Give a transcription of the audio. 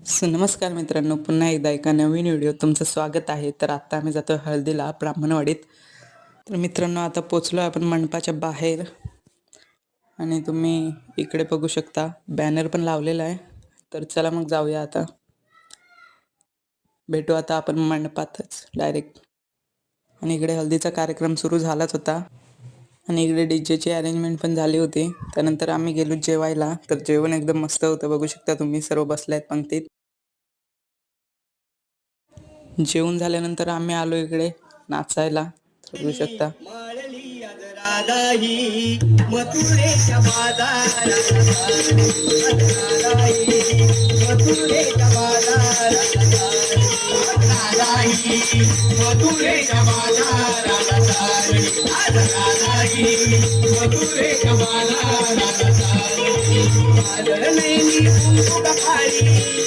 नमस्कार मित्रांनो, पुन्हा एकदा एका नवीन व्हिडिओ तुमचं स्वागत आहे. तर आता आम्ही जातो हळदीला ब्राह्मणवाडीत. तर मित्रांनो, आता पोचलो आपण मंडपाच्या बाहेर आणि तुम्ही इकडे बघू शकता बॅनर पण लावलेला आहे. तर चला मग जाऊया, आता भेटू आता आपण मंडपातच डायरेक्ट. आणि इकडे हळदीचा कार्यक्रम सुरू झालाच होता आणि इकडे डीजेची अरेंजमेंट पण झाली होती. त्यानंतर आम्ही गेलो जेवायला. तर जेवण एकदम मस्त होतं, बघू शकता तुम्ही, सर्व बसले आहेत पंक्तीत. जेवण झाल्यानंतर आम्ही आलो इकडे नाचायला, बघू शकता.